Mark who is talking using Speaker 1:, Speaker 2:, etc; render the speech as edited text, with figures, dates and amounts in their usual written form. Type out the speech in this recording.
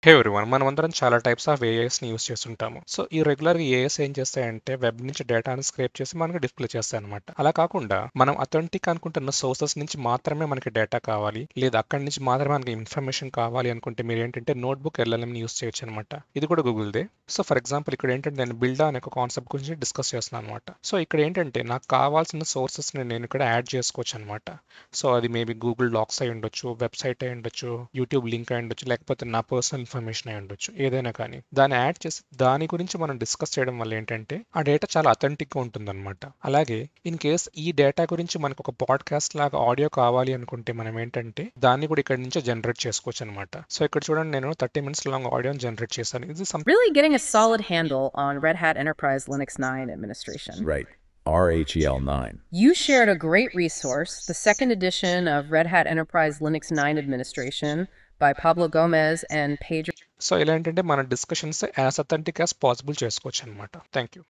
Speaker 1: హే everyone మనమందరం చాలా types of ఏఐస్ని use చేస్తుంటాము. సో ఈ రెగ్యులర్గా ఏఐస్ ఏం చేస్తాయంటే వెబ్ నుంచి డేటాని స్క్రేప్ చేసి మనకి డిస్ప్లే చేస్తాయి అనమాట. అలా కాకుండా మనం అథెంటిక్ అనుకుంటున్న సోర్సెస్ నుంచి మాత్రమే మనకి డేటా కావాలి, లేదా అక్కడి నుంచి మాత్రమే మనకి ఇన్ఫర్మేషన్ కావాలి అనుకుంటే మీరు ఏంటంటే నోట్బుక్ ఎల్ఎల్ఎంని యూస్ చేయొచ్చు అనమాట. ఇది కూడా గూగుల్దే. సో ఫర్ ఎగ్జాంపుల్ ఇక్కడ ఏంటంటే నేను బిల్డా అనే ఒక కాన్సెప్ట్ గురించి డిస్కస్ చేస్తున్నాను అనమాట. సో ఇక్కడ ఏంటంటే నాకు కావాల్సిన సోర్సెస్ని నేను ఇక్కడ యాడ్ చేసుకోవచ్చు అనమాట. సో అది మేబీ గూగుల్ డాక్స్ అయి ఉండొచ్చు, వెబ్సైట్ అయి ఉండొచ్చు, యూట్యూబ్ లింక్ అయి ఉండొచ్చు, లేకపోతే నా పర్సనల్ ఇన్ఫర్మేషన్ అయి ఉండొచ్చు, ఏదైనా కానీ దాన్ని యాడ్ చేసి దాని గురించి మనం డిస్కస్ చేయడం వల్ల ఏంటంటే ఆ డేటా చాలా అథెంటిక్గా ఉంటుందన్నమాట. అలాగే ఇన్ కేస్ ఈ డేటా గురించి మనకు ఒక పాడ్కాస్ట్ లాగా ఆడియో కావాలి అనుకుంటే మనం ఏంటంటే దాన్ని కూడా ఇక్కడ నుంచి జనరేట్ చేసుకోవచ్చు అనమాట. సో ఇక్కడ చూడండి నేను 30 minutes లాంగ్ ఆడియోని జనరేట్ చేశాను. ఇది
Speaker 2: Really getting a solid handle on Red Hat Enterprise Linux 9 administration.
Speaker 3: Right. RHEL 9.
Speaker 2: You shared a great resource, the second edition of Red Hat Enterprise Linux 9 administration by Pablo Gomez and Pedro.
Speaker 1: So ఇలా ఏంటంటే మన discussions as authentic as possible చేసుకోవచ్చు అనమాట. Thank you.